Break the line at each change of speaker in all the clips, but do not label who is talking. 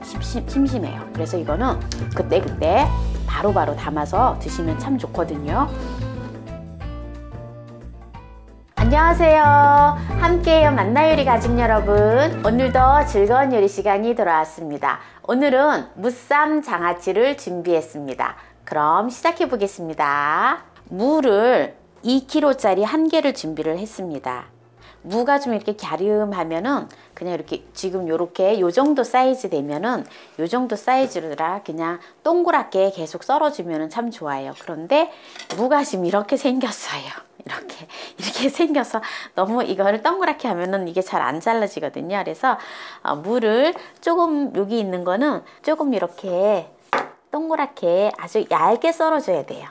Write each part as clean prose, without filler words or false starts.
심심해요. 그래서 이거는 그때그때 바로바로 담아서 드시면 참 좋거든요. 안녕하세요. 함께해요 만나요리 가족 여러분, 오늘도 즐거운 요리 시간이 돌아왔습니다. 오늘은 무쌈 장아찌를 준비했습니다. 그럼 시작해 보겠습니다. 무를 2kg짜리 1개를 준비를 했습니다. 무가 좀 이렇게 갸름하면은 그냥 이렇게 지금 요렇게 요 정도 사이즈 되면은 요 정도 사이즈라 그냥 동그랗게 계속 썰어주면은 참 좋아요. 그런데 무가 지금 이렇게 생겼어요. 이렇게 생겨서 너무 이거를 동그랗게 하면은 이게 잘 안 잘라지거든요. 그래서 무를 조금 여기 있는 거는 조금 이렇게 동그랗게 아주 얇게 썰어줘야 돼요.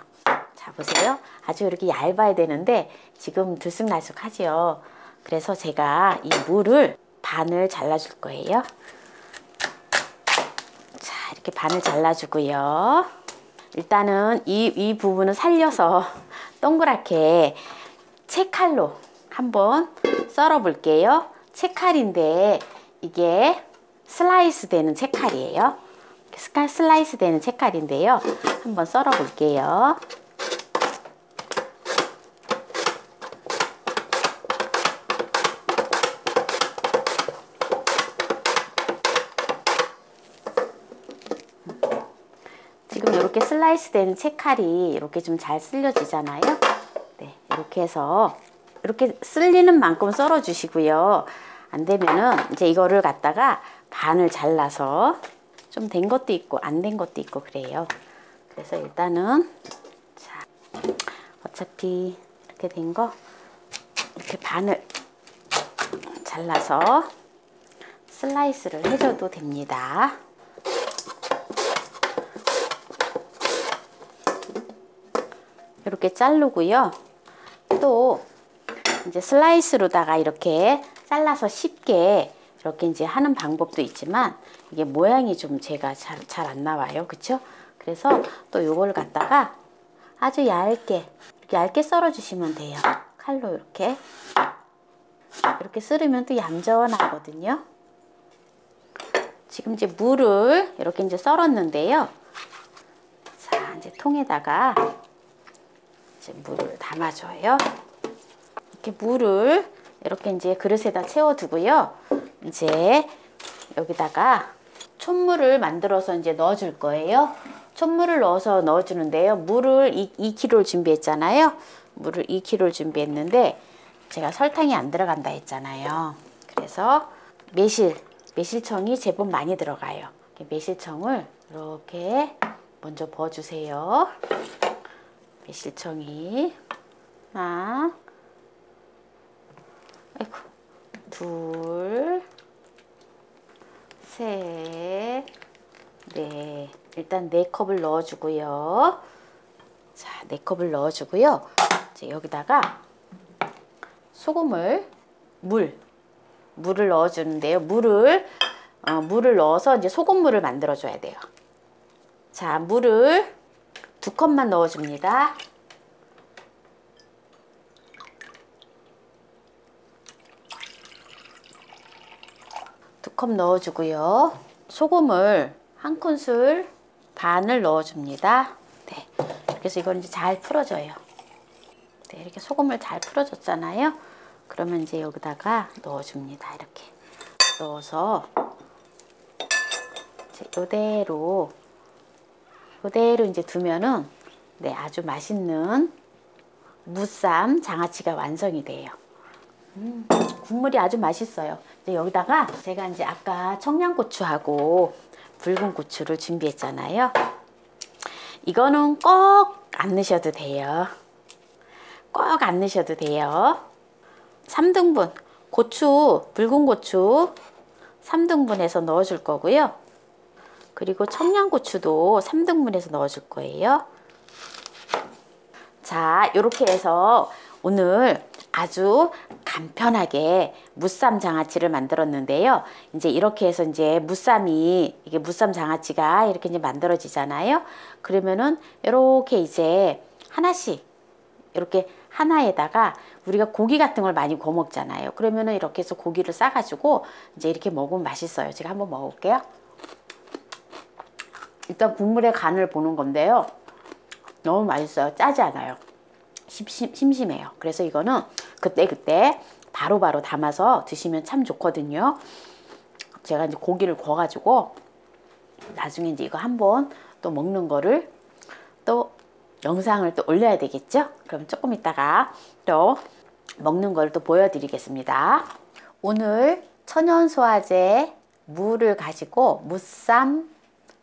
자 보세요. 아주 이렇게 얇아야 되는데 지금 들쑥날쑥하지요. 그래서 제가 이 무를 반을 잘라줄 거예요. 자 이렇게 반을 잘라주고요. 일단은 이 부분을 살려서 동그랗게 채칼로 한번 썰어 볼게요. 채칼인데 이게 슬라이스 되는 채칼이에요. 슬라이스 되는 채칼인데요. 한번 썰어 볼게요. 지금 이렇게 슬라이스 된 채칼이 이렇게 좀 잘 쓸려지잖아요. 네, 이렇게 해서 이렇게 쓸리는 만큼 썰어 주시고요. 안 되면은 이제 이거를 갖다가 반을 잘라서 좀 된 것도 있고 안 된 것도 있고 그래요. 그래서 일단은 자 어차피 이렇게 된 거 이렇게 반을 잘라서 슬라이스를 해줘도 됩니다. 이렇게 자르고요. 또 이제 슬라이스로다가 이렇게 잘라서 쉽게 이렇게 이제 하는 방법도 있지만 이게 모양이 좀 제가 잘 안 나와요. 그쵸? 그래서 또 요걸 갖다가 아주 얇게 썰어 주시면 돼요. 칼로 이렇게 썰으면 또 얌전하거든요. 지금 이제 무를 이렇게 이제 썰었는데요. 자 이제 통에다가 물을 담아줘요. 이렇게 물을 이렇게 이제 그릇에다 채워두고요. 이제 여기다가 촛물을 만들어서 이제 넣어줄 거예요. 촛물을 넣어서 넣어주는데요. 물을 2kg를 준비했잖아요. 물을 2kg를 준비했는데 제가 설탕이 안 들어간다 했잖아요. 그래서 매실청이 제법 많이 들어가요. 매실청을 이렇게 먼저 부어주세요. 매실청이 하나, 아이고, 둘, 셋, 넷. 일단 4컵을 넣어주고요. 자, 4컵을 넣어주고요. 이제 여기다가 소금을, 물을 넣어주는데요. 물을 넣어서 이제 소금물을 만들어줘야 돼요. 자, 물을 2컵만 넣어줍니다. 두 컵 넣어주고요. 소금을 1큰술 반을 넣어줍니다. 네, 그래서 이걸 이제 잘 풀어줘요. 네, 이렇게 소금을 잘 풀어줬잖아요. 그러면 이제 여기다가 넣어줍니다. 이렇게 넣어서 이제 이대로 이제 두면은 네, 아주 맛있는 무쌈 장아찌가 완성이 돼요. 국물이 아주 맛있어요. 이제 여기다가 제가 이제 아까 청양고추하고 붉은 고추를 준비했잖아요. 이거는 꼭 안 넣으셔도 돼요. 꼭 안 넣으셔도 돼요. 3등분 붉은 고추 3등분해서 넣어줄 거고요. 그리고 청양고추도 3등분해서 넣어줄 거예요. 자, 이렇게 해서 오늘 아주 간편하게 무쌈 장아찌를 만들었는데요. 이제 이렇게 해서 이제 이게 무쌈 장아찌가 이렇게 이제 만들어지잖아요. 그러면은 이렇게 이제 하나씩 이렇게 하나에다가 우리가 고기 같은 걸 많이 구워 먹잖아요. 그러면은 이렇게 해서 고기를 싸가지고 이제 이렇게 먹으면 맛있어요. 제가 한번 먹어볼게요. 일단 국물의 간을 보는 건데요. 너무 맛있어요. 짜지 않아요. 심심해요. 그래서 이거는 그때그때 바로바로 담아서 드시면 참 좋거든요. 제가 이제 고기를 구워가지고 나중에 이제 이거 한번 또 먹는 거를 또 영상을 또 올려야 되겠죠? 그럼 조금 있다가 또 먹는 걸 또 보여드리겠습니다. 오늘 천연소화제 무를 가지고 무쌈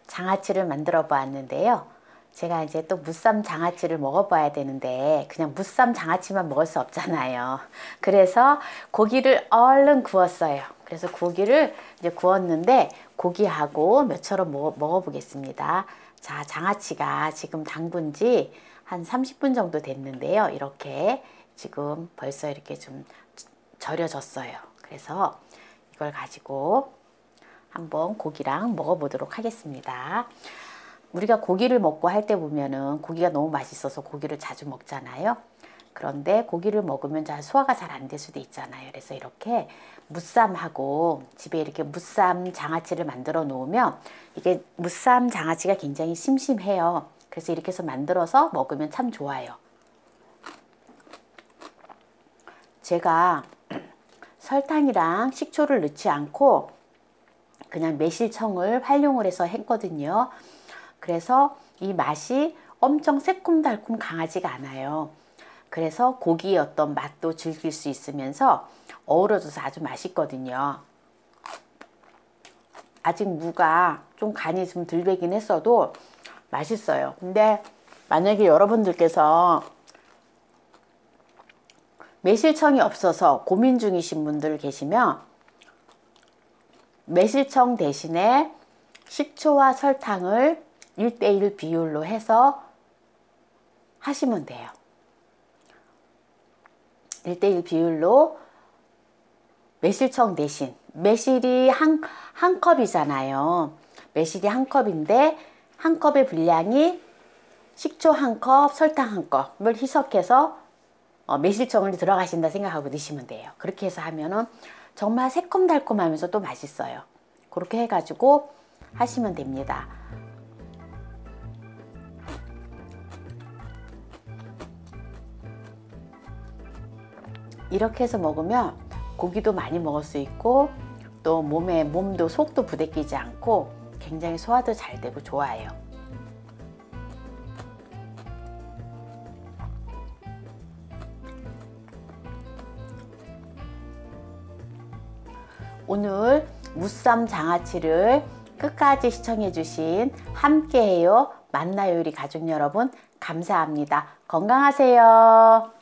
장아찌를 만들어 보았는데요. 제가 이제 또 무쌈 장아찌를 먹어봐야 되는데 그냥 무쌈 장아찌만 먹을 수 없잖아요. 그래서 고기를 얼른 구웠어요. 그래서 고기를 이제 구웠는데 고기하고 몇처럼 먹어보겠습니다. 자, 장아찌가 지금 담근 지 한 30분 정도 됐는데요. 이렇게 지금 벌써 이렇게 좀 절여졌어요. 그래서 이걸 가지고 한번 고기랑 먹어보도록 하겠습니다. 우리가 고기를 먹고 할 때 보면은 고기가 너무 맛있어서 고기를 자주 먹잖아요. 그런데 고기를 먹으면 잘 소화가 잘 안 될 수도 있잖아요. 그래서 이렇게 무쌈하고 집에 이렇게 무쌈 장아찌를 만들어 놓으면 이게 무쌈 장아찌가 굉장히 심심해요. 그래서 이렇게 해서 만들어서 먹으면 참 좋아요. 제가 설탕이랑 식초를 넣지 않고 그냥 매실청을 활용을 해서 했거든요. 그래서 이 맛이 엄청 새콤달콤 강하지가 않아요. 그래서 고기의 어떤 맛도 즐길 수 있으면서 어우러져서 아주 맛있거든요. 아직 무가 좀 간이 좀 덜 배긴 했어도 맛있어요. 근데 만약에 여러분들께서 매실청이 없어서 고민 중이신 분들 계시면 매실청 대신에 식초와 설탕을 1:1 비율로 해서 하시면 돼요. 1:1 비율로 매실청 대신 매실이 한 컵이잖아요. 매실이 한 컵인데 한 컵의 분량이 식초 한 컵, 설탕 한 컵을 희석해서 매실청을 들어가신다 생각하고 드시면 돼요. 그렇게 해서 하면은 정말 새콤달콤하면서 또 맛있어요. 그렇게 해가지고 하시면 됩니다. 이렇게 해서 먹으면 고기도 많이 먹을 수 있고 또 몸도 속도 부대끼지 않고 굉장히 소화도 잘 되고 좋아요. 오늘 무쌈 장아찌를 끝까지 시청해 주신 함께해요 만나요 우리 가족 여러분 감사합니다. 건강하세요.